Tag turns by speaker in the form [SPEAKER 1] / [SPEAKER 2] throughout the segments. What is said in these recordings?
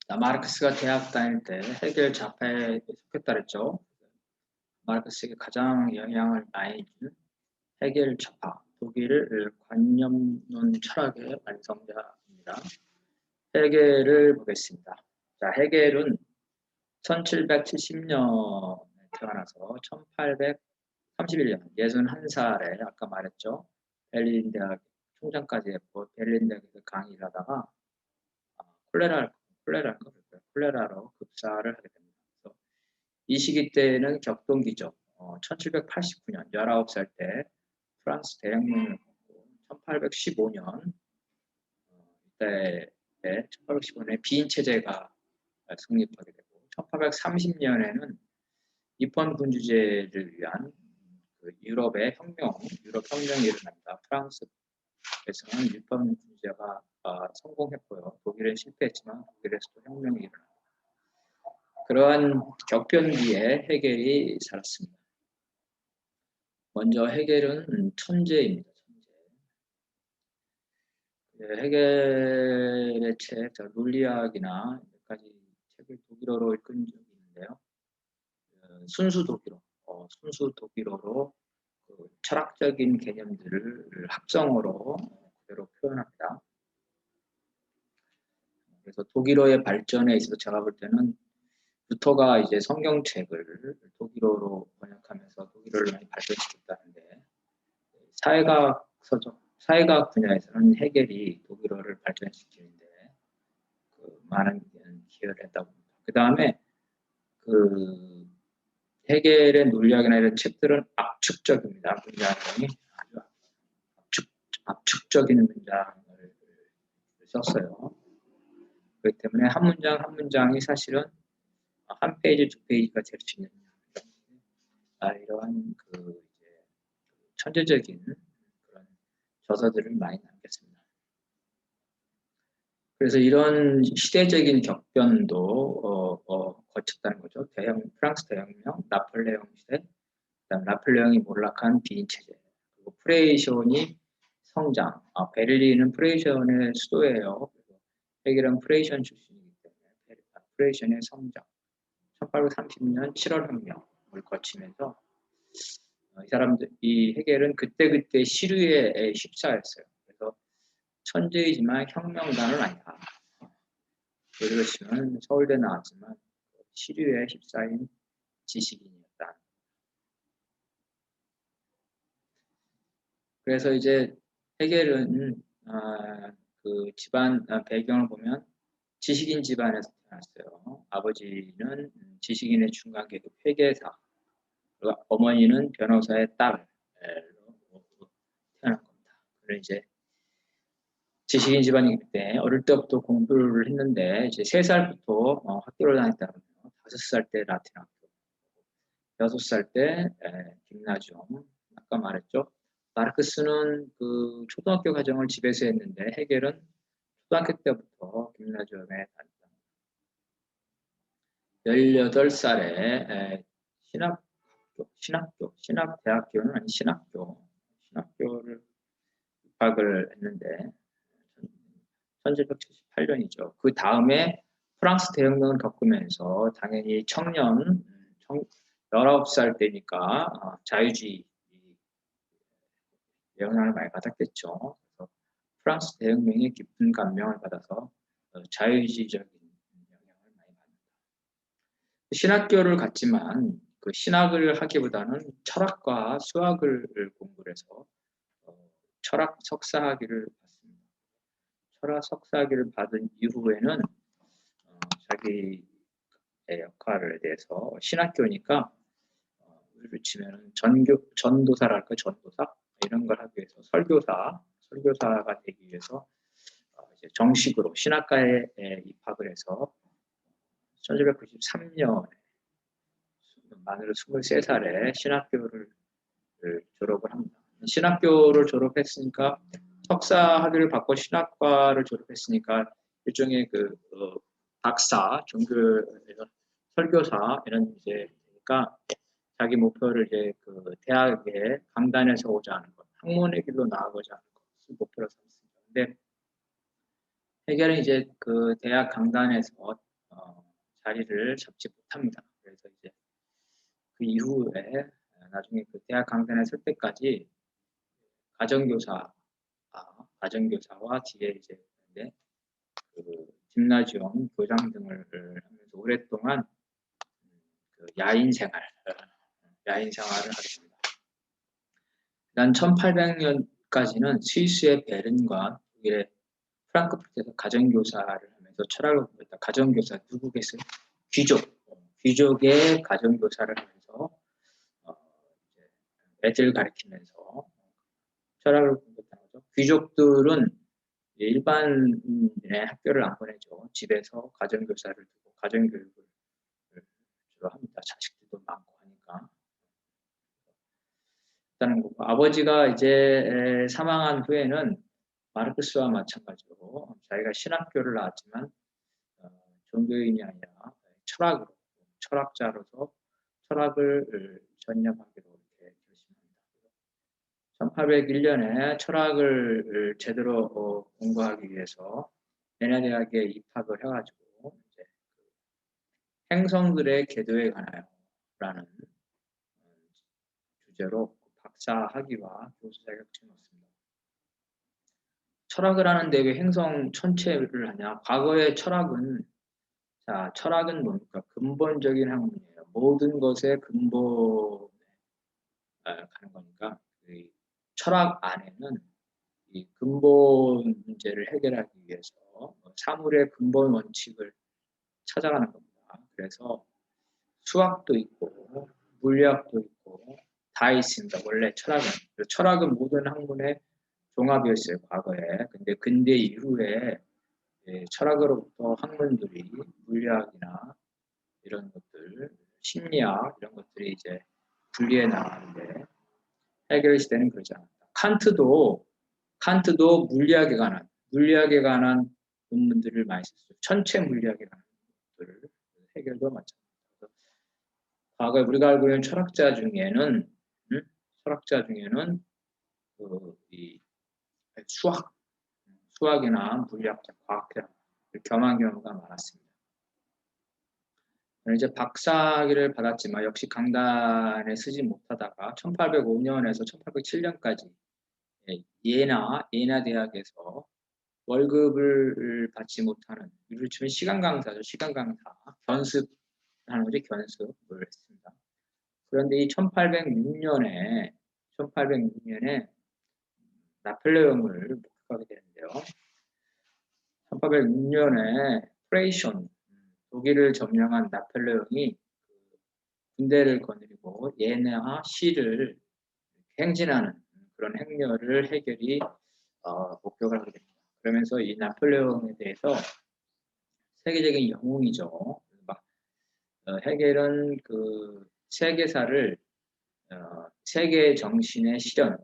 [SPEAKER 1] 마르크스가 대학 다닐 때 헤겔 좌파에 속했다 그랬죠. 마르크스에게 가장 영향을 많이 준 헤겔 좌파, 독일 관념론 철학의 완성자입니다. 헤겔을 보겠습니다. 자, 헤겔은 1770년에 태어나서 1831년, 61살에 아까 말했죠. 베를린 대학 총장까지 했고, 베를린 대학에서 강의를 하다가 콜레라로 급사를 하게 됩니다. 그래서 이 시기 때는 격동기죠. 1789년 19살 때 프랑스 대혁명을 겪고 1815년 이때 1815년에 비인 체제가 성립하게 되고 1830년에는 입헌 군주제를 위한 그 유럽 혁명이 일어납니다. 프랑스에서는 입헌 군주제가 성공했고요. 독일은 실패했지만 독일에서도 혁명이 일어납니다. 그러한 격변기에 헤겔이 살았습니다. 먼저 헤겔은 천재입니다. 헤겔의 책, 논리학이나 몇 가지 책을 독일어로 읽은 적이 있는데요. 순수 독일어로 그 철학적인 개념들을 합성어로 그대로 표현합니다. 그래서 독일어의 발전에 있어서 제가 볼 때는 루터가 이제 성경책을 독일어로 번역하면서 독일어를 많이 발전시켰다는데 사회과학 분야에서는 헤겔이 독일어를 발전시키는데 그 많은 기여를 했다고 봅니다. 그 다음에 그 헤겔의 논리학이나 이런 책들은 압축적입니다. 문장이 아주 압축적인 문장을 썼어요. 그렇기 때문에 한 문장 한 문장이 사실은 한 페이지 두 페이지가 될 수 있는 이러한 그 이제 천재적인 그런 저서들을 많이 남겼습니다. 그래서 이런 시대적인 격변도 거쳤다는 거죠. 프랑스 대혁명, 나폴레옹 시대, 그다음 나폴레옹이 몰락한 비인 체제, 그리고 프레이션이 성장. 베를린은 프레이션의 수도예요. 헤겔은 프레이션 출신이기 때문에 프레이션의 성장. 1830년 7월 혁명을 거치면서 이 헤겔은 그때그때 시류에 휩싸였어요. 그래서 천재이지만 혁명가는 아니다. 그렇지만 서울대 나왔지만 시류에 휩싸인 지식인이었다. 그래서 이제 헤겔은 그 집안 배경을 보면 지식인 집안에서 태어났어요. 아버지는 지식인의 중간 계급 회계사, 그리고 어머니는 변호사의 딸로 태어난 겁니다. 그리고 이제 지식인 집안이기 때문에 어릴 때부터 공부를 했는데 이제 3살부터 학교를 다녔다면 5살 때 라틴 학교, 6살 때 김나지움, 아까 말했죠. 마르크스는 그 초등학교 과정을 집에서 했는데 헤겔은 초등학교 때부터 김나지움에 다녔다. 18살에 신학대학교는 아니 신학교를 입학을 했는데 1778년이죠. 그 다음에 프랑스 대혁명을 겪으면서 당연히 19살 때니까 자유주의 영향을 많이 받았겠죠. 그래서 프랑스 대혁명에 깊은 감명을 받아서 자유주의적인 영향을 많이 받는다. 신학교를 갔지만 그 신학을 하기보다는 철학과 수학을 공부를 해서 철학 석사학위를 받습니다. 철학 석사학위를 받은 이후에는 자기의 역할에 대해서 신학교니까 우리를 치면 전도사랄까 전도사 이런 걸 하기 위해서 설교사가 되기 위해서 이제 정식으로 신학과에 입학을 해서 1793년에 만으로 23살에 신학교를 졸업을 합니다. 신학교를 졸업했으니까 석사 학위를 받고 신학과를 졸업했으니까 일종의 그 박사, 종교에서 설교사 이런 이제 그러니까 자기 목표를 이제 그 대학의 강단에서 오자 하는 것, 학문의 길로 나아가자 하는 것을 목표로 삼습니다. 근데 헤겔은 이제 그 대학 강단에서 자리를 잡지 못합니다. 그래서 이제 그 이후에 나중에 그 대학 강단에 설 때까지 가정교사와 뒤에 이제 그 짐나지움 교장 등을 하면서 오랫동안 그 야인 생활을 하게 됩니다. 난 1800년까지는 스위스의 베른과 독일의 프랑크푸르트에서 가정교사를 하면서 철학을 공부했다. 가정교사 누구겠어요? 귀족의 가정교사를 하면서 이제 애들 가르치면서 철학을 공부했다는 거죠. 귀족들은 일반인의 학교를 안 보내죠. 집에서 가정교사를 두고 가정교육을 주로 합니다. 자식들도 많고 하니까. 있다는 거고, 아버지가 이제 사망한 후에는 마르크스와 마찬가지로 자기가 신학교를 나왔지만 종교인이 아니라 철학자로서 철학을 전념하기로 이렇게 결심합니다. 1801년에 철학을 제대로 공부하기 위해서 예나 대학에 입학을 해가지고 이제 행성들의 궤도에 관하여라는 주제로 박사 학위와 교수 자격증을 얻습니다. 철학을 하는데 왜 행성 천체를 하냐? 과거의 철학은 뭡니까? 근본적인 학문이에요. 모든 것의 근본에 가는 거니까 철학 안에는 이 근본 문제를 해결하기 위해서 사물의 근본 원칙을 찾아가는 겁니다. 그래서 수학도 있고 물리학도 있고 다 있습니다. 원래 철학은 모든 학문의 종합이었어요. 과거에. 근데 근대 이후에 철학으로부터 학문들이 물리학이나 이런 것들, 심리학 이런 것들이 이제 분리해 나가는데 헤겔 시대는 그러지 않았다. 칸트도 물리학에 관한 논문들을 많이 썼어요. 천체 물리학에 관한 것들을 헤겔도 마찬가지입니다. 과거에 우리가 알고 있는 철학자 중에는 이 수학이나 물리학자, 과학자 겸한 경우가 많았습니다. 이제 박사학위를 받았지만 역시 강단에 쓰지 못하다가 1805년에서 1807년까지 예나 대학에서 월급을 받지 못하는, 이를 치면 시간 강사죠. 시간 강사. 견습하는 거죠. 견습을 했습니다. 그런데 이 1806년에 나폴레옹을 목격하게 되는데요. 1806년에 프레이션, 독일을 점령한 나폴레옹이 군대를 거느리고 예나 시를 행진하는 그런 행렬을 헤겔이 목격을 하게 됩니다. 그러면서 이 나폴레옹에 대해서 세계적인 영웅이죠. 헤겔은 그 세계사를 세계 정신의 실현,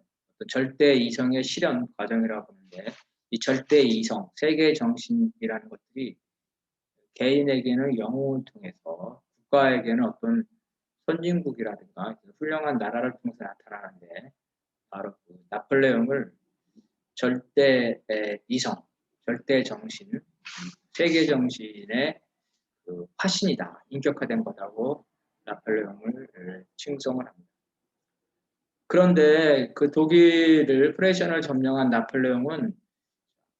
[SPEAKER 1] 절대 이성의 실현 과정이라고 하는데, 이 절대 이성, 세계 정신이라는 것들이 개인에게는 영웅을 통해서, 국가에게는 어떤 선진국이라든가 훌륭한 나라를 통해서 나타나는데, 바로 그 나폴레옹을 절대 이성, 절대 정신, 세계 정신의 그 화신이다, 인격화된 거다고 나폴레옹을 칭송을 합니다. 그런데 그 독일을 프레션을 점령한 나폴레옹은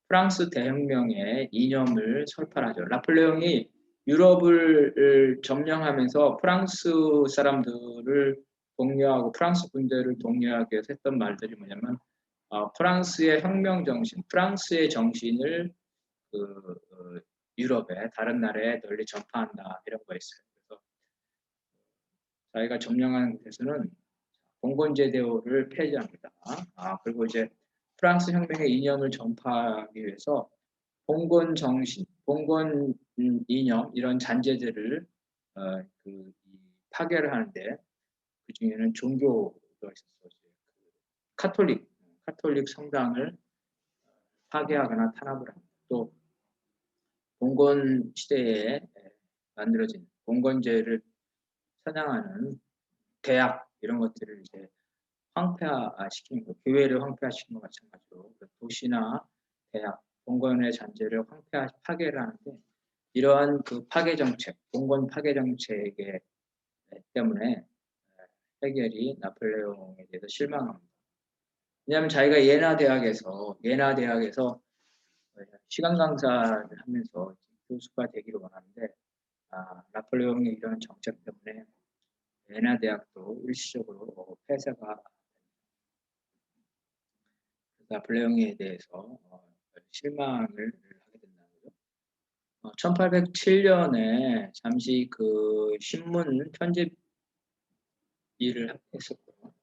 [SPEAKER 1] 프랑스 대혁명의 이념을 설파하죠. 나폴레옹이 유럽을 점령하면서 프랑스 사람들을 독려하고 프랑스 군대를 독려하기 위해서 했던 말들이 뭐냐면 프랑스의 혁명 정신, 프랑스의 정신을 유럽의 다른 나라에 널리 전파한다, 이런 거였어요. 그래서 자기가 점령한 곳에서는 봉건제도를 폐지합니다. 그리고 이제 프랑스 혁명의 이념을 전파하기 위해서 봉건 정신, 봉건 이념, 이런 잔재들을 파괴를 하는데, 그 중에는 종교가 있었어요. 카톨릭 성당을 파괴하거나 탄압을 합니다. 또 봉건 시대에 만들어진 봉건제를 선양하는 대학, 이런 것들을 이제 황폐화시키는 거, 교회를 황폐화시키는 것 마찬가지로 도시나 대학, 봉건의 잔재를 파괴를 하는데, 이러한 그 파괴 정책, 봉건 파괴 정책에 때문에 헤겔이 나폴레옹에 대해서 실망합니다. 왜냐하면 자기가 예나 대학에서 시간 강사를 하면서 교수가 되기를 원하는데 나폴레옹의 이런 정책 때문에 예나 대학도 일시적으로 폐쇄가 나폴레옹에 대해서 실망을 하게 된다는 거죠. 1807년에 잠시 그 신문 편집 일을 했었고요.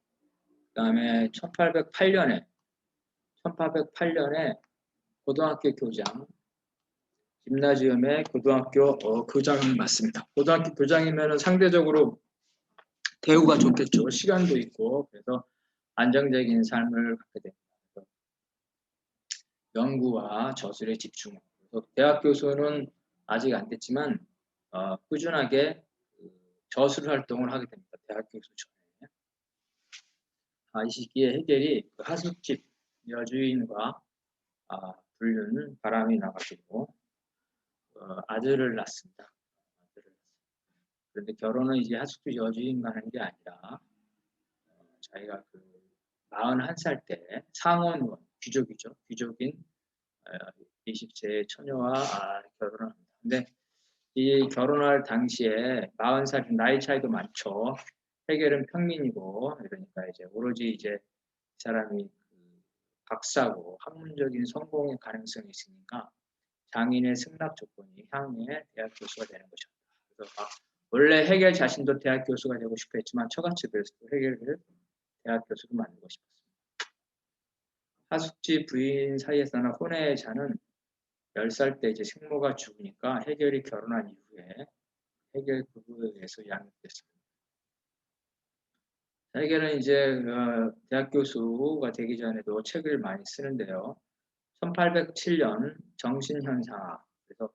[SPEAKER 1] 그다음에 1808년에 고등학교 교장, 김나지움의 고등학교 교장이 맞습니다. 고등학교 교장이면 상대적으로 대우가 좋겠죠. 시간도 있고 그래서 안정적인 삶을 갖게 됩니다. 그래서 연구와 저술에 집중하고 그래서 대학 교수는 아직 안 됐지만 꾸준하게 저술 활동을 하게 됩니다. 대학 교수 전에. 이 시기에 헤겔이 그 하숙집 여주인과 불륜 바람이 나가지고 아들을 낳습니다. 그런데 결혼은 이제 하숙집 여주인만 하는 게 아니라 자기가 그 41살 때 상원원 귀족이죠. 귀족인 20세의 처녀와 결혼을 합니다. 근데 이 결혼할 당시에 40살 나이 차이도 많죠. 헤겔은 평민이고 이러니까 이제 오로지 이제 이 사람이 그 박사고 학문적인 성공의 가능성이 있으니까 장인의 승낙 조건이 향후에 대학 교수가 되는 것이었다. 그래서 원래 헤겔 자신도 대학 교수가 되고 싶어 했지만 처갓집 에서도 헤겔을 대학 교수로 만들고 싶었습니다. 하숙집 부인 사이에서나 혼외 자는 10살 때 이제 생모가 죽으니까 헤겔이 결혼한 이후에 헤겔 부부에서 양육됐습니다. 헤겔은 이제 대학 교수가 되기 전에도 책을 많이 쓰는데요. 1807년 정신현상학, 그래서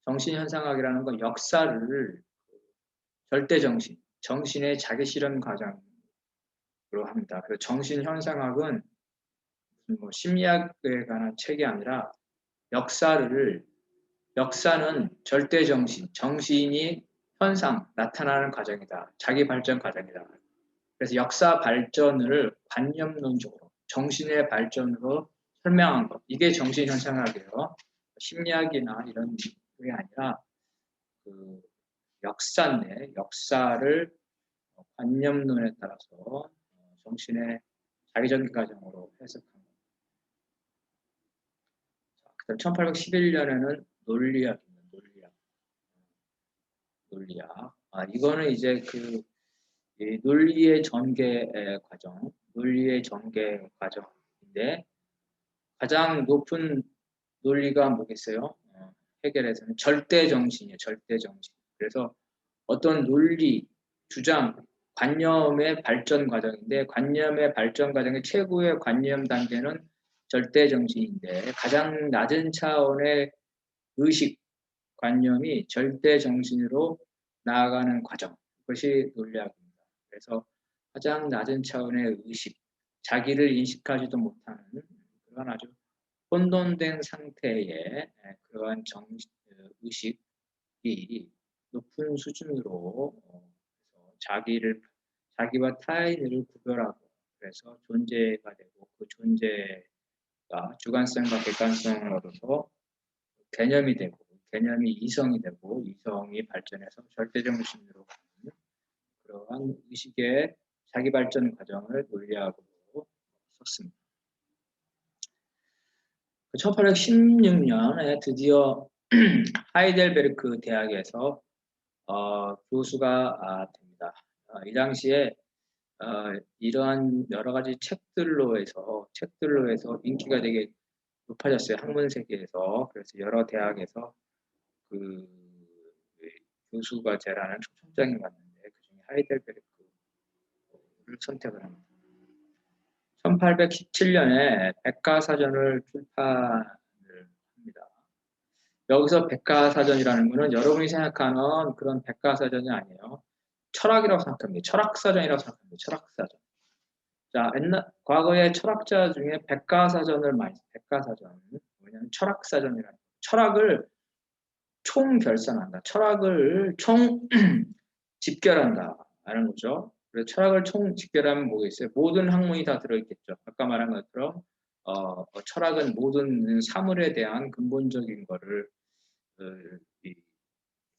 [SPEAKER 1] 정신현상학이라는 건 역사를 절대정신, 정신의 자기실현 과정으로 합니다. 그래서 정신현상학은 무슨 뭐 심리학에 관한 책이 아니라 역사는 절대정신, 정신이 현상, 나타나는 과정이다. 자기 발전 과정이다. 그래서 역사 발전을 관념론적으로, 정신의 발전으로 설명한 것. 이게 정신현상학이에요. 심리학이나 이런 게 아니라 그 역사를 관념론에 따라서 정신의 자기적인 과정으로 해석한 겁니다. 그다음 1811년에는 논리학입니다. 논리학. 이거는 이제 그 논리의 전개 과정인데 가장 높은 논리가 뭐겠어요? 헤겔에서는 절대정신이에요. 절대정신. 그래서 어떤 논리, 주장, 관념의 발전 과정인데 관념의 발전 과정의 최고의 관념 단계는 절대정신인데 가장 낮은 차원의 의식, 관념이 절대정신으로 나아가는 과정. 그것이 논리학입니다. 그래서 가장 낮은 차원의 의식, 자기를 인식하지도 못하는 그런 아주 혼돈된 상태의 그러한 의식이 높은 수준으로 자기와 타인을 구별하고 그래서 존재가 되고 그 존재가 주관성과 객관성을 얻어서 개념이 되고 개념이 이성이 되고 이성이 발전해서 절대정신으로 가는 그러한 의식의 자기 발전 과정을 논리학으로 썼습니다. 1816년에 드디어 하이델베르크 대학에서 교수가 됩니다. 이 당시에 이러한 여러 가지 책들로 해서 인기가 되게 높아졌어요. 학문 세계에서. 그래서 여러 대학에서 그 교수가 되라는 초청장이 왔는데 그중에 하이델베르크를 선택을 합니다. 1817년에 백과사전을 출판을 합니다. 여기서 백과사전이라는 것은 여러분이 생각하는 그런 백과사전이 아니에요. 철학이라고 생각합니다. 철학사전이라고 생각합니다. 철학사전. 자, 과거에 철학자 중에 백과사전을 많이 백과사전. 뭐냐면 철학사전이라는 철학을 총결산한다. 철학을 총 집결한다. 라는 거죠. 그래서 철학을 총 집결하면 뭐겠어요? 모든 학문이 다 들어있겠죠. 아까 말한 것처럼 철학은 모든 사물에 대한 근본적인 거를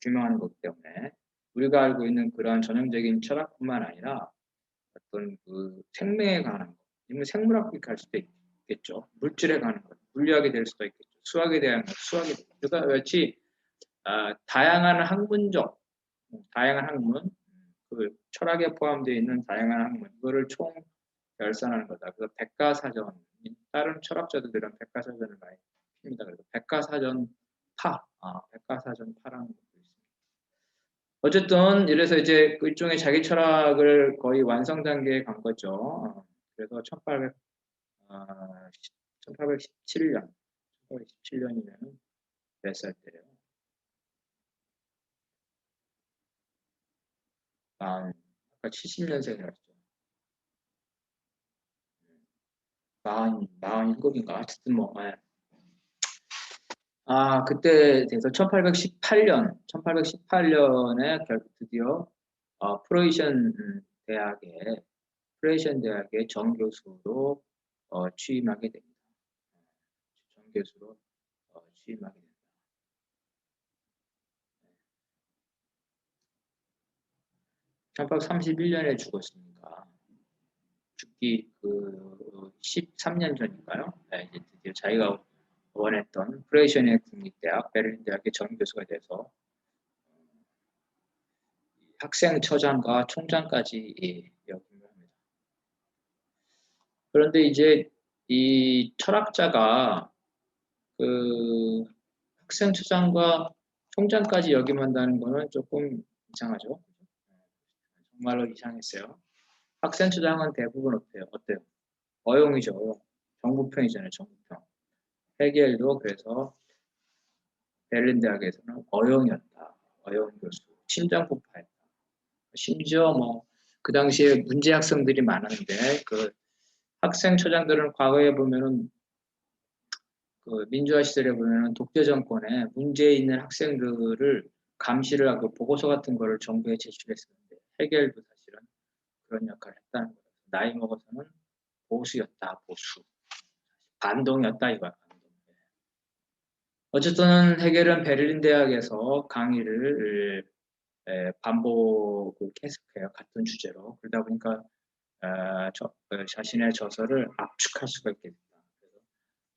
[SPEAKER 1] 규명하는 거기 때문에 우리가 알고 있는 그러한 전형적인 철학뿐만 아니라 어떤 그 생명에 관한 것, 아니면 생물학에 갈 수도 있겠죠. 물질에 관한 것, 물리학이 될 수도 있겠죠. 수학에 대한 것, 수학이 될 수도 있겠죠. 같이 다양한 학문, 그 철학에 포함되어 있는 다양한 학문, 이거를 총 결산하는 거다. 그래서 백과사전, 다른 철학자들은 백과사전을 많이 핍니다. 그래서 백과사전파라는 것도 있습니다. 어쨌든 이래서 이제 그 일종의 자기 철학을 거의 완성 단계에 간 거죠. 그래서 1817년이면 몇 살 때예요? 아까 70년생이었죠. 47인가? 어쨌든 뭐, 예. 그때 돼서 1818년에 드디어 프로이션 대학의 정교수로 취임하게 됩니다. 정교수로 취임하게 됩니다. 1831년에 죽었으니까 죽기 13년 전인가요? 네, 이제 드디어 자기가 원했던 프로이션의 국립대학 베를린 대학의 정교수가 돼서 학생처장과 총장까지 역임을 합니다. 그런데 이제 이 철학자가 그 학생처장과 총장까지 역임한다는 거는 조금 이상하죠. 정말로 이상했어요. 학생처장은 대부분 어때요? 어용이죠. 정부편이잖아요. 정부편. 헤겔도 그래서 베를린 대학에서는 어용이었다. 어용 교수. 심장폭파했다. 심지어 뭐 그 당시에 문제 학생들이 많았는데 그 학생처장들은 과거에 보면은 그 민주화 시절에 보면은 독재 정권에 문제 있는 학생들을 감시를 하고 보고서 같은 거를 정부에 제출했었는데 헤겔도 사실은 그런 역할을 했다는 거예요. 나이 먹어서는 보수였다. 보수. 반동이었다 이거야. 어쨌든 헤겔은 베를린 대학에서 강의를 반복을 계속해요. 같은 주제로. 그러다 보니까 자신의 저서를 압축할 수가 있게 된다. 그래서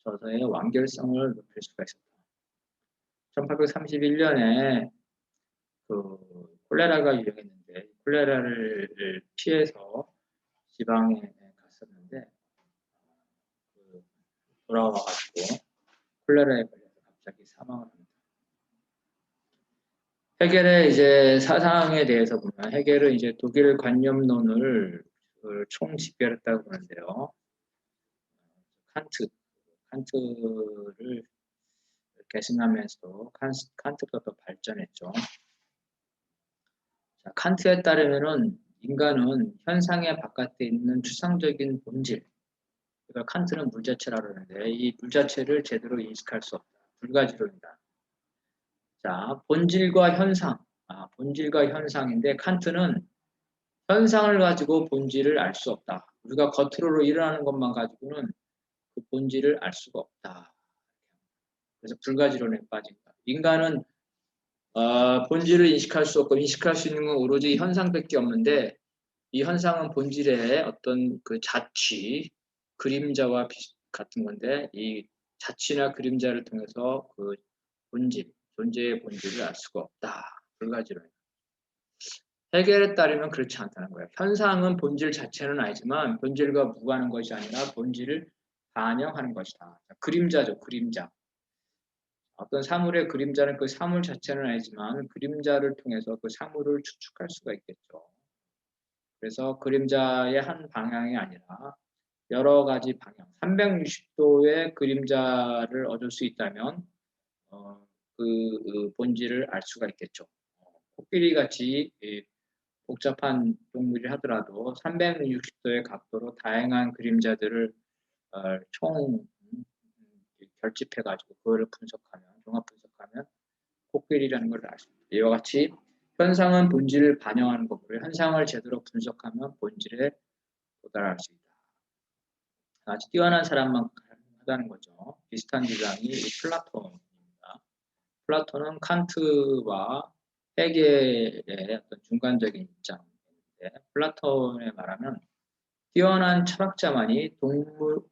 [SPEAKER 1] 저서의 완결성을 높일 수가 있었다. 1831년에 그 콜레라가 유행했는데 콜레라를 피해서 지방에 갔었는데 돌아와가지고 콜레라에 걸려서 갑자기 사망을 합니다. 헤겔의 이제 사상에 대해서 보면 헤겔은 이제 독일 관념론을 총집결했다고 보는데요. 칸트를 계승하면서 칸트가 더 발전했죠. 자, 칸트에 따르면은 인간은 현상의 바깥에 있는 추상적인 본질, 그러니까 칸트는 물 자체라고 하는데 이 물 자체를 제대로 인식할 수 없다. 불가지론이다. 자, 본질과 현상인데 칸트는 현상을 가지고 본질을 알 수 없다. 우리가 겉으로 일어나는 것만 가지고는 그 본질을 알 수가 없다. 그래서 불가지론에 빠진다. 인간은 본질을 인식할 수 없고 인식할 수 있는 건 오로지 현상밖에 없는데 이 현상은 본질의 어떤 그 자취, 그림자와 같은 건데 이 자취나 그림자를 통해서 그 존재의 본질을 알 수가 없다. 불가지론. 헤겔에 따르면 그렇지 않다는 거예요. 현상은 본질 자체는 아니지만 본질과 무관한 것이 아니라 본질을 반영하는 것이다. 그림자죠, 그림자. 어떤 사물의 그림자는 그 사물 자체는 아니지만 그림자를 통해서 그 사물을 추측할 수가 있겠죠. 그래서 그림자의 한 방향이 아니라 여러 가지 방향, 360도의 그림자를 얻을 수 있다면 그 본질을 알 수가 있겠죠. 코끼리 같이 복잡한 동물이 하더라도 360도의 각도로 다양한 그림자들을 총 결집해가지고 그거를 종합 분석하면 특별이라는 걸 알 수 있습니다. 이와 같이 현상은 본질을 반영하는 거고요. 현상을 제대로 분석하면 본질에 도달할 수 있다. 아주 뛰어난 사람만 하다는 거죠. 비슷한 주장이 플라톤입니다. 플라톤은 칸트와 헤겔의 어떤 중간적인 입장인데, 플라톤에 말하면 뛰어난 철학자만이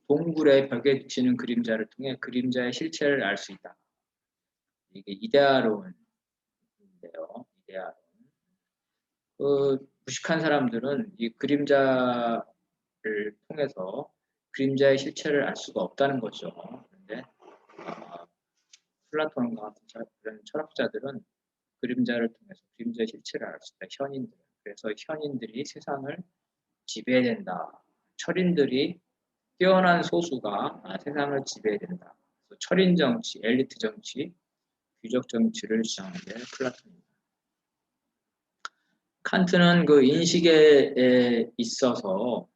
[SPEAKER 1] 동굴의 벽에 비치는 그림자를 통해 그림자의 실체를 알 수 있다. 이게 이데아론인데요. 이데아론. 무식한 사람들은 이 그림자를 통해서 그림자의 실체를 알 수가 없다는 거죠. 그런데 플라톤과 같은 그런 철학자들은 그림자를 통해서 그림자의 실체를 알 수 있다. 현인들. 그래서 현인들이 세상을 지배된다. 철인들이 뛰어난 소수가 세상을 지배된다. 그래서 철인 정치, 엘리트 정치, 귀족 정치를 주장하는 게 플라톤입니다. 칸트는 그 인식에 있어서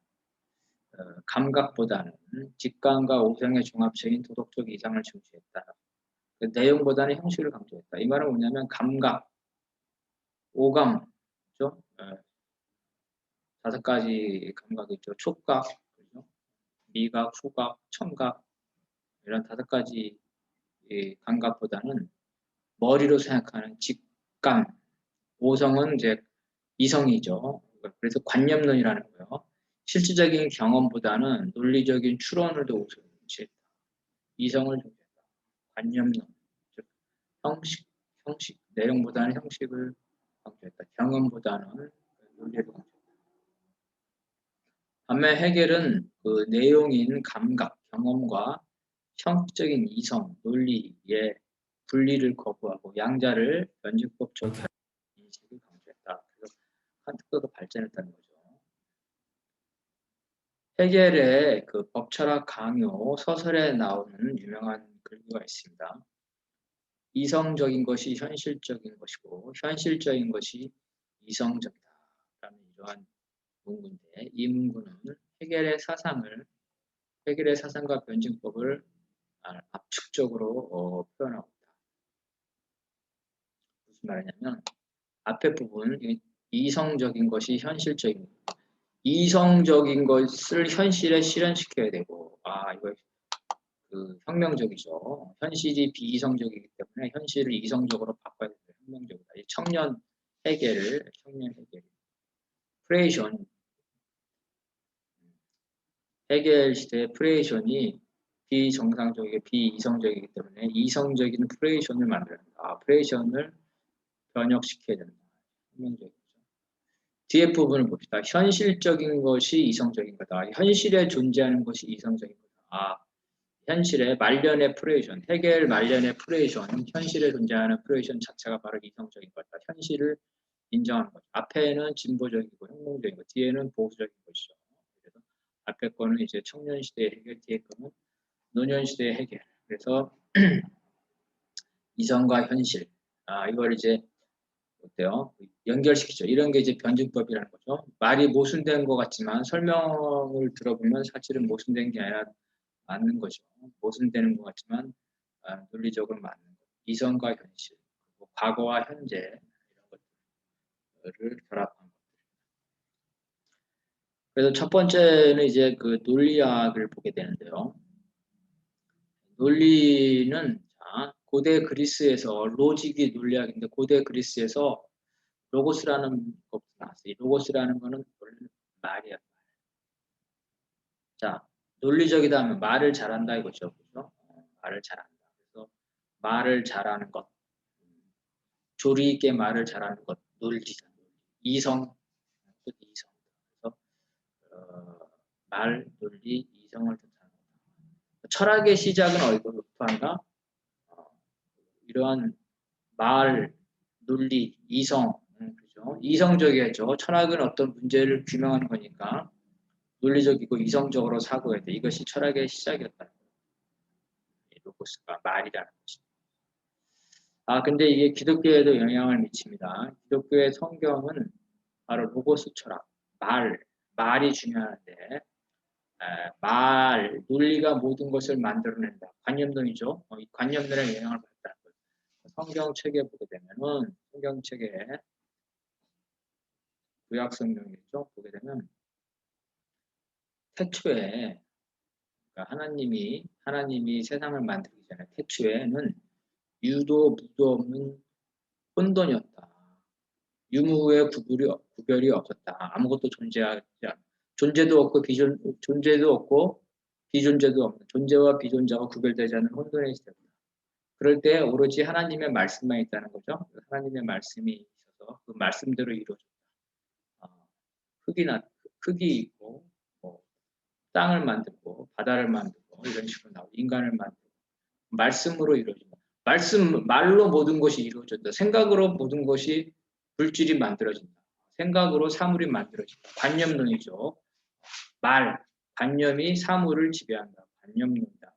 [SPEAKER 1] 감각보다는 직감과 오성의 종합적인 도덕적 이상을 중시했다. 그 내용보다는 형식을 강조했다. 이 말은 뭐냐면 감각, 오감, 그죠? 5가지 감각이 있죠. 촉각, 그죠? 미각, 후각, 청각 이런 5가지 감각보다는 머리로 생각하는 직감, 오성은 이제 이성이죠. 그래서 관념론이라는 거예요. 실질적인 경험보다는 논리적인 추론을 더 우선시했다. 이성을 중시했다. 관념론, 즉 형식, 내용보다는 형식을 강조했다. 경험보다는 논리를 강조했다. 반면 헤겔은 그 내용인 감각, 경험과 형식적인 이성, 논리의 분리를 거부하고 양자를 변증법적으로 인식을 강조했다. 그래서 칸트가 더 발전했다는 거죠. 헤겔의 그 법철학 강요 소설에 나오는 유명한 글귀가 있습니다. 이성적인 것이 현실적인 것이고 현실적인 것이 이성적이다. 라는 이러한 문구인데 이 문구는 헤겔의 사상과 변증법을 압축적으로 표현하고 있다. 무슨 말이냐면 앞에 부분 이성적인 것이 현실적인 이성적인 것을 현실에 실현시켜야 되고 이거 그 혁명적이죠. 현실이 비이성적이기 때문에 현실을 이성적으로 바꿔야 된다. 혁명적이다. 이 청년 헤겔 프레이션 헤겔 시대의 프레이션이 비정상적이고 비이성적이기 때문에 이성적인 프레이션을 만들어야 된다. 프레이션을 변혁시켜야 된다. 혁명적이죠. 뒤에 부분을 봅시다. 현실적인 것이 이성적인 거다. 현실에 존재하는 것이 이성적인 거다. 현실의 말년의 프레이션, 헤겔 말년의 프레이션, 현실에 존재하는 프레이션 자체가 바로 이성적인 거다. 현실을 인정하는 거죠. 앞에는 진보적이고 혁명적이고 뒤에는 보수적인 것이죠. 그래서 앞에 거는 이제 청년 시대의 헤겔, 뒤에 거는 노년 시대의 헤겔. 그래서 이성과 현실, 이걸 이제 어때요? 연결시키죠. 이런 게 이제 변증법이라는 거죠. 말이 모순된 것 같지만 설명을 들어보면 사실은 모순된 게 아니라 맞는 거죠. 모순되는 것 같지만 논리적으로 맞는 거. 이성과 현실, 그리고 과거와 현재 이런 것들을 결합한 것. 그래서 첫 번째는 이제 그 논리학을 보게 되는데요. 논리는 고대 그리스에서 로직이 논리학인데 고대 그리스에서 로고스라는 것부터 나왔어요. 로고스라는 거는 원래는 말이야. 자, 논리적이다 하면 말을 잘한다 이거죠. 그렇죠? 말을 잘한다. 그래서 말을 잘하는 것, 조리 있게 말을 잘하는 것, 논리다. 이성, 이성. 그래서 말, 논리, 이성을 뜻하는 것. 철학의 시작은 어디로부터 한다? 이러한 말, 논리, 이성, 그죠? 이성적이겠죠. 철학은 어떤 문제를 규명하는 거니까 논리적이고 이성적으로 사고해야 돼. 이것이 철학의 시작이었다. 로고스가 말이라는 것이. 근데 이게 기독교에도 영향을 미칩니다. 기독교의 성경은 바로 로고스 철학, 말이 중요한데 논리가 모든 것을 만들어낸다. 관념론이죠. 이 관념론에 영향을 받았다는 거예요. 성경책에 보게 되면은 성경책에 구약 성경이죠. 보게 되면 태초에 그러니까 하나님이 세상을 만들기 전에 태초에는 유도 무도 없는 혼돈이었다. 유무의 구별이 없었다. 아무것도 존재하지 않. 존재도 없고 존재도 없고 비존재도 없는 존재와 비존재가 구별되지 않는 혼돈의 시대다. 그럴 때 오로지 하나님의 말씀만 있다는 거죠. 하나님의 말씀이 있어서 그 말씀대로 이루어졌다. 흙이 있고 뭐 땅을 만들고 바다를 만들고 이런 식으로 나오고 인간을 만들고 말씀으로 이루어진다. 말로 모든 것이 이루어졌다. 생각으로 모든 것이 물질이 만들어진다. 생각으로 사물이 만들어진다. 관념론이죠. 관념이 사물을 지배한다. 관념론이다.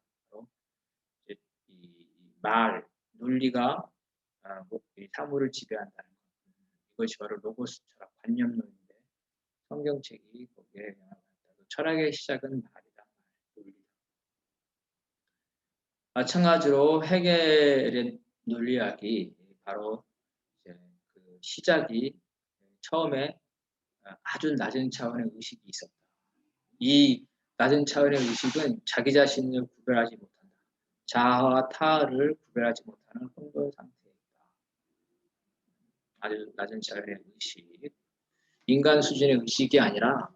[SPEAKER 1] 말, 논리가 사물을 지배한다는 것. 이것이 바로 로고스 철학, 관념론인데 성경책이 거기에 영향을 받았다. 철학의 시작은 말이다. 논리다. 마찬가지로 헤겔의 논리학이 바로 이제 그 시작이 처음에 아주 낮은 차원의 의식이 있었다. 이 낮은 차원의 의식은 자기 자신을 구별하지 못한다. 자아와 타를 구별하지 못하는 혼돈 상태에 있다. 아주 낮은 차원의 의식. 인간 수준의 의식이 아니라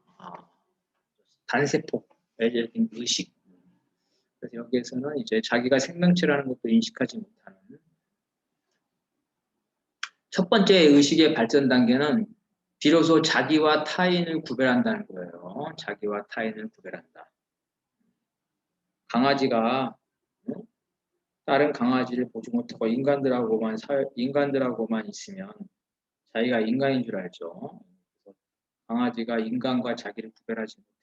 [SPEAKER 1] 단세포의 의식. 그래서 여기에서는 이제 자기가 생명체라는 것도 인식하지 못하는 첫 번째 의식의 발전 단계는 비로소 자기와 타인을 구별한다는 거예요. 자기와 타인을 구별한다. 강아지가 다른 강아지를 보지 못하고 인간들하고만 있으면 자기가 인간인 줄 알죠. 강아지가 인간과 자기를 구별하지 못해요.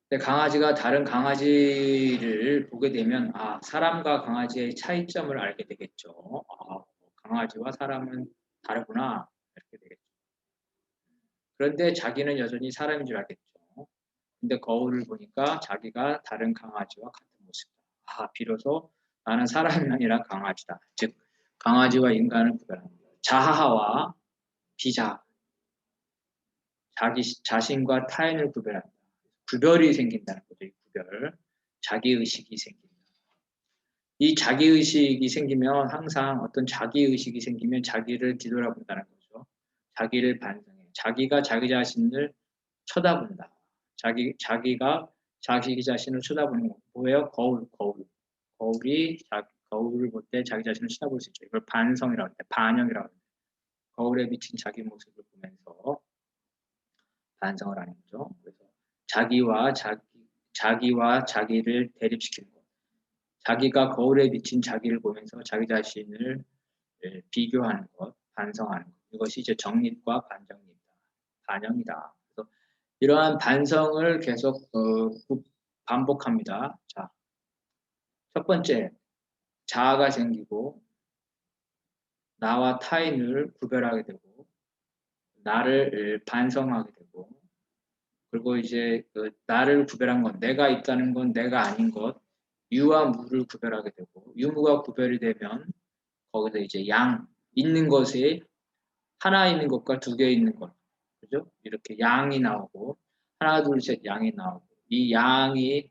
[SPEAKER 1] 근데 강아지가 다른 강아지를 보게 되면 사람과 강아지의 차이점을 알게 되겠죠. 강아지와 사람은 다르구나 이렇게 되겠죠. 그런데 자기는 여전히 사람인 줄 알겠죠. 근데 거울을 보니까 자기가 다른 강아지와 같은 모습이다. 비로소 나는 사람이 아니라 강아지다. 즉 강아지와 인간을 구별합니다. 자아와 비자아, 자기 자신과 타인을 구별한다. 구별이 생긴다는 거죠. 이 구별, 자기의식이 생긴다. 이 자기의식이 생기면 항상 어떤 자기의식이 생기면 자기를 뒤돌아본다는 거죠. 자기를 반성해. 자기가 자기 자신을 쳐다본다. 자기가 자기 자신을 쳐다보는 거. 뭐예요? 거울이 거울을 볼 때 자기 자신을 쳐다볼 수 있죠. 이걸 반성이라고 합니다. 반영이라고 합니다. 거울에 비친 자기 모습을 보면서 반성을 하는 거죠. 그래서 자기와 자기를 대립시키는 것. 자기가 거울에 비친 자기를 보면서 자기 자신을 비교하는 것, 반성하는 것. 이것이 이제 정립과 반영이다. 그래서 이러한 반성을 계속 반복합니다. 자, 첫 번째, 자아가 생기고 나와 타인을 구별하게 되고 나를 반성하게 되고 그리고 이제 나를 구별한 것, 내가 있다는 건 내가 아닌 것, 유와 무를 구별하게 되고 유무가 구별이 되면 거기서 이제 있는 것이 하나 있는 것과 두 개 있는 것, 그죠? 이렇게 양이 나오고 하나 둘 셋 양이 나오고 이 양이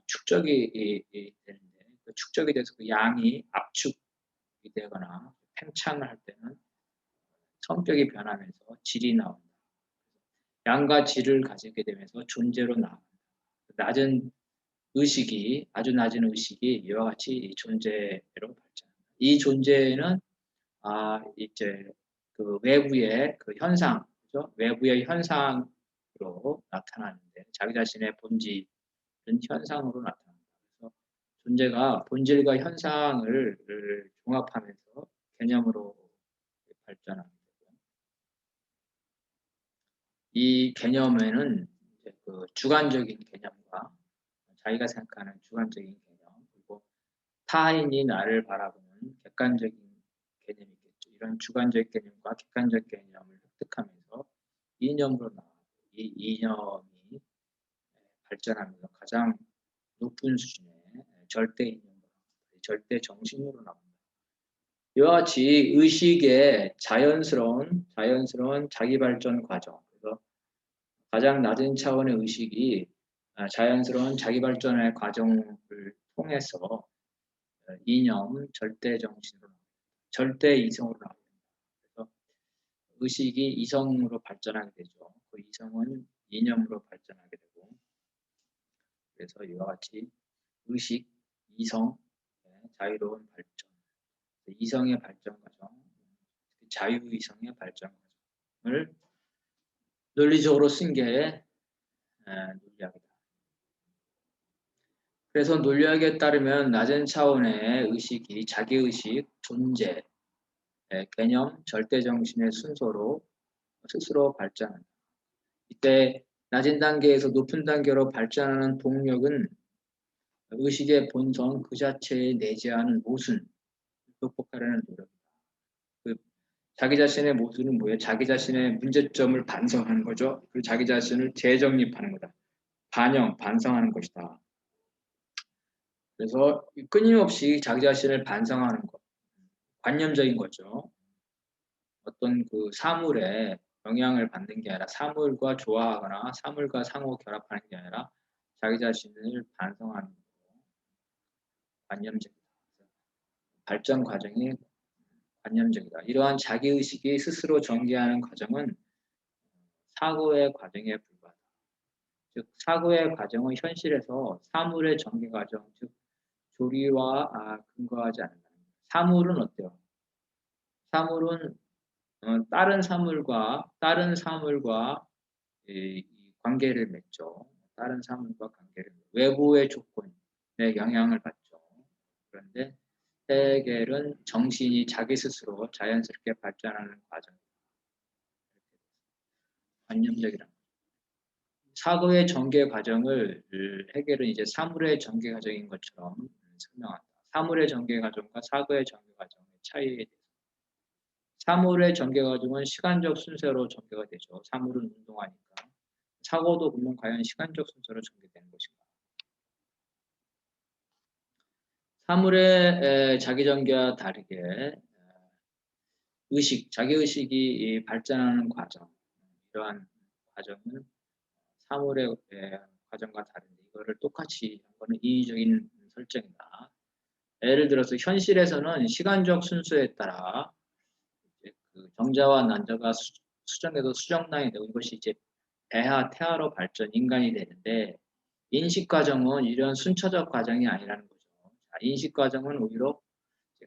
[SPEAKER 1] 축적이 되는데 그 축적이 돼서 그 양이 압축이 되거나 팽창을 할 때는 성격이 변하면서 질이 나온다. 양과 질을 가지게 되면서 존재로 나옵니다. 아주 낮은 의식이 이와 같이 존재로 발전합니다. 이 존재는 이제 그 외부의 그 현상, 그죠? 외부의 현상으로 나타나는데 자기 자신의 본질은 현상으로 나타납니다. 그래서 존재가 본질과 현상을 종합하면서 개념으로 발전합니다. 이 개념에는 이제 그 주관적인 개념과 자기가 생각하는 주관적인 개념 그리고 타인이 나를 바라보는 객관적인 개념이겠죠. 이런 주관적 개념과 객관적 개념을 획득하면서 이념으로 나와요. 이 이념이 발전하면서 가장 높은 수준의 절대 이념으로 절대 정신으로 나옵니다. 이와 같이 의식의 자연스러운 자기 발전 과정. 그래서 가장 낮은 차원의 의식이 자연스러운 자기 발전의 과정을 통해서 이념, 절대 정신으로, 절대 이성으로 나옵니다. 그래서 의식이 이성으로 발전하게 되죠. 그 이성은 이념으로 발전하게 되고, 그래서 이와 같이 의식, 이성, 자유로운 발전, 이성의 발전 과정, 자유이성의 발전 과정을 논리적으로 쓴 게 논리학이다. 그래서 논리학에 따르면 낮은 차원의 의식이 자기의식, 존재, 개념, 절대정신의 순서로 스스로 발전한다. 이때 낮은 단계에서 높은 단계로 발전하는 동력은 의식의 본성 그 자체에 내재하는 모순을 극복하려는 노력이다. 그 자기 자신의 모순은 뭐예요? 자기 자신의 문제점을 반성하는 거죠. 그리고 자기 자신을 재정립하는 거다. 반성하는 것이다. 그래서 끊임없이 자기 자신을 반성하는 것, 관념적인 거죠. 어떤 그 사물에 영향을 받는 게 아니라 사물과 조화하거나 사물과 상호 결합하는 게 아니라 자기 자신을 반성하는 거, 관념적이다. 발전 과정이 관념적이다. 이러한 자기의식이 스스로 전개하는 과정은 사고의 과정에 불과하다. 즉 사고의 과정은 현실에서 사물의 전개 과정, 즉 조리와 근거하지 않는다. 사물은 어때요? 사물은 다른 사물과 이 관계를 맺죠. 다른 사물과 관계를 외부의 조건에 영향을 받죠. 그런데 해결은 정신이 자기 스스로 자연스럽게 발전하는 과정, 관념적이라. 사고의 전개 과정을 해결은 이제 사물의 전개 과정인 것처럼 설명한다. 사물의 전개 과정과 사고의 전개 과정의 차이에 대해서. 사물의 전개 과정은 시간적 순서로 전개가 되죠. 사물은 운동하니까. 사고도 그러면 과연 시간적 순서로 전개되는 것인가? 사물의 자기 전개와 다르게 자기의식이 발전하는 과정, 이러한 과정은 사물의 과정과 다른데 이거를 똑같이 한 거는 인위적인 설정이다. 예를 들어서 현실에서는 시간적 순서에 따라 그 정자와 난자가 수정돼도 수정란이 되고 이것이 이제 배하, 태하로 발전, 인간이 되는데 인식 과정은 이런 순차적 과정이 아니라는 거죠. 자, 인식 과정은 오히려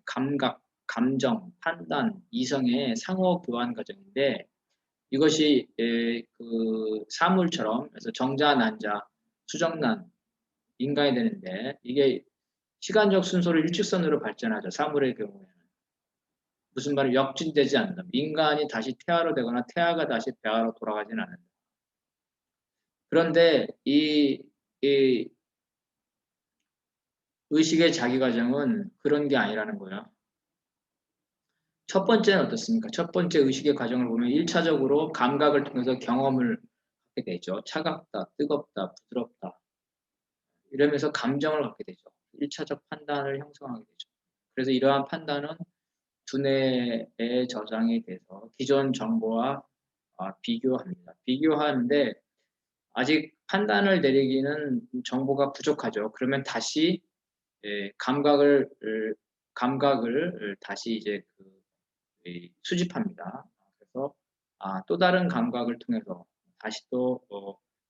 [SPEAKER 1] 감각, 감정, 판단, 이성의 상호 교환 과정인데 이것이 그 사물처럼 그래서 정자, 난자, 수정란, 인간이 되는데 이게 시간적 순서로 일직선으로 발전하죠. 사물의 경우에는. 무슨 말이 역진되지 않는다. 인간이 다시 태아로 되거나 태아가 다시 배아로 돌아가지는 않는다. 그런데 이 의식의 자기 과정은 그런 게 아니라는 거예요. 첫 번째는 어떻습니까? 첫 번째 의식의 과정을 보면 1차적으로 감각을 통해서 경험을 하게 되죠. 차갑다, 뜨겁다, 부드럽다. 이러면서 감정을 갖게 되죠. 1차적 판단을 형성하게 되죠. 그래서 이러한 판단은 두뇌에 저장이 돼서 기존 정보와 비교합니다. 비교하는데 아직 판단을 내리기는 정보가 부족하죠. 그러면 다시 감각을 다시 이제 수집합니다. 그래서 또 다른 감각을 통해서 다시 또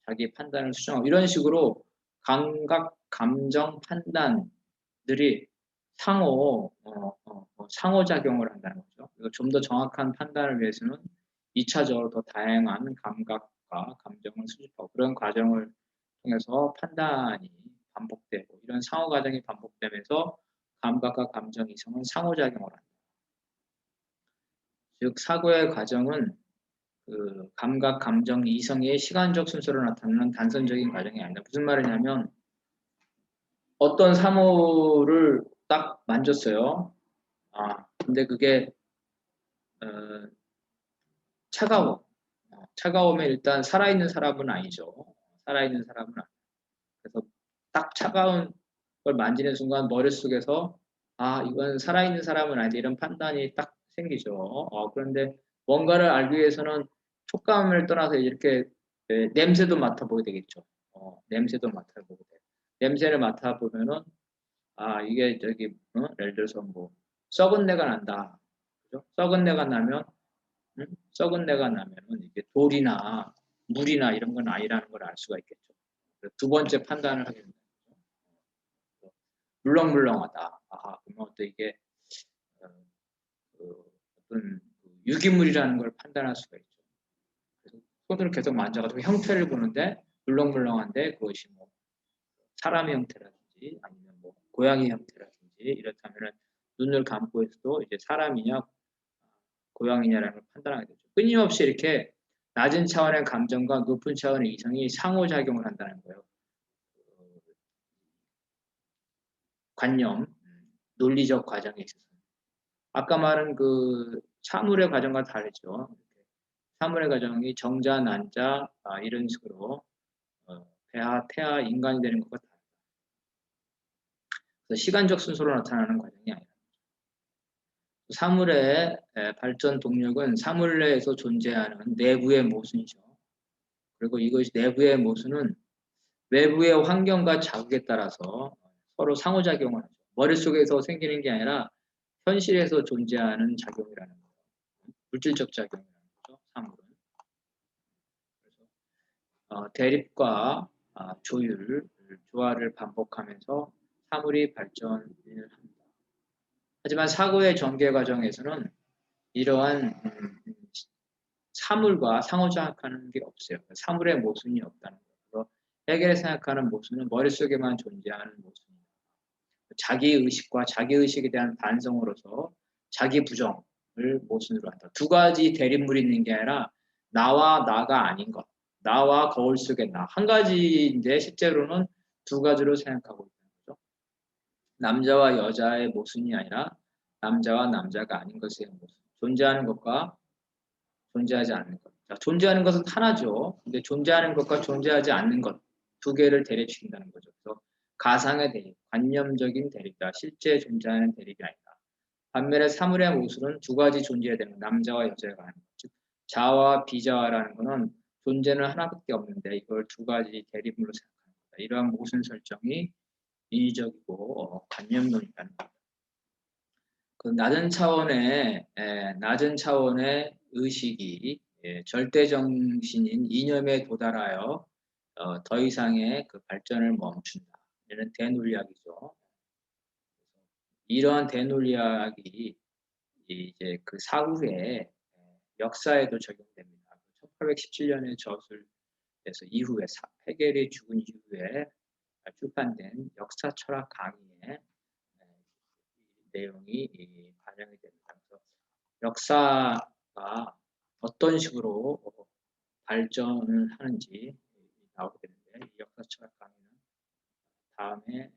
[SPEAKER 1] 자기 판단을 수정하고 이런 식으로 감각, 감정, 판단들이 상호작용을 한다는 거죠. 좀 더 정확한 판단을 위해서는 2차적으로 더 다양한 감각과 감정을 수집하고 그런 과정을 통해서 판단이 반복되고 이런 상호 과정이 반복되면서 감각과 감정 이성은 상호작용을 한다. 즉 사고의 과정은 그 감각, 감정, 이성의 시간적 순서로 나타나는 단선적인 과정이 아니다. 무슨 말이냐면 어떤 사물을 딱 만졌어요. 근데 그게 차가워. 차가우면 일단 살아있는 사람은 아니죠. 살아있는 사람은 아니에요. 그래서 딱 차가운 걸 만지는 순간 머릿속에서 아, 이건 살아있는 사람은 아니다. 이런 판단이 딱 생기죠. 그런데 뭔가를 알기 위해서는 촉감을 떠나서 이렇게 냄새도 맡아보게 되겠죠. 냄새도 맡아보게 돼요. 냄새를 맡아보면은, 아, 이게 저기, 예를 들어서 뭐, 썩은 내가 난다. 그죠? 썩은 내가 나면, 썩은 내가 나면은 이게 돌이나 물이나 이런 건 아니라는 걸 알 수가 있겠죠. 두 번째 판단을 하게 됩니다. 물렁물렁하다. 아하, 그러면 또 이게 어, 어떤 유기물이라는 걸 판단할 수가 있죠. 그래서 손으로 계속 만져가지고 형태를 보는데 물렁물렁한데 그것이 뭐 사람의 형태라든지 아니면 뭐 고양이 형태라든지 이렇다면은 눈을 감고 있어도 이제 사람이냐 고양이냐라는 걸 판단하게 되죠. 끊임없이 이렇게 낮은 차원의 감정과 높은 차원의 이성이 상호작용을 한다는 거예요. 관념, 논리적 과정에 있어서. 아까 말한 그 사물의 과정과 다르죠. 사물의 과정이 정자, 난자 이런 식으로 배하, 태하, 인간이 되는 것과 다르다. 그래서 시간적 순서로 나타나는 과정이 아니라 사물의 발전 동력은 사물 내에서 존재하는 내부의 모순이죠. 그리고 이것이 내부의 모순은 외부의 환경과 자극에 따라서 서로 상호작용을 하죠. 머릿속에서 생기는 게 아니라 현실에서 존재하는 작용이라는 거예요. 물질적 작용이라는 거죠. 사물은. 그래서 대립과 조율, 조화를 반복하면서 사물이 발전을 합니다. 하지만 사고의 전개 과정에서는 이러한 사물과 상호작용하는 게 없어요. 사물의 모순이 없다는 거예요. 그래서 해결에 생각하는 모순은 머릿속에만 존재하는 모순입니다. 자기 의식과 자기 의식에 대한 반성으로서 자기 부정을 모순으로 한다. 두 가지 대립물이 있는 게 아니라 나와 나가 아닌 것, 나와 거울 속의 나. 한 가지인데 실제로는 두 가지로 생각하고 있는 거죠. 남자와 여자의 모순이 아니라 남자와 남자가 아닌 것의 모순. 존재하는 것과 존재하지 않는 것. 자, 존재하는 것은 하나죠. 근데 존재하는 것과 존재하지 않는 것 두 개를 대립시킨다는 거죠. 그래서 가상의 대립, 관념적인 대립이다. 실제 존재하는 대립이 아니다. 반면에 사물의 모순은 두 가지 존재해야 되는 남자와 여자가 아닌 것. 즉 자와 비자와라는 것은 존재는 하나밖에 없는데 이걸 두 가지 대립물로 생각하는 거다. 이러한 모순 설정이 인위적이고 관념론이라는 겁니다. 그 낮은 차원의 의식이 절대 정신인 이념에 도달하여 더 이상의 그 발전을 멈춘다. 이런 대논리학이죠. 이러한 대논리학이 이제 그 사후에 역사에도 적용됩니다. 1817년에 저술에서 이후에 헤겔이 죽은 이후에 출판된 역사 철학 강의에 내용이 반영이 됩니다. 그래서 역사가 어떤 식으로 발전을 하는지 나오게 되는데 이 역사 철학 강의는 다음에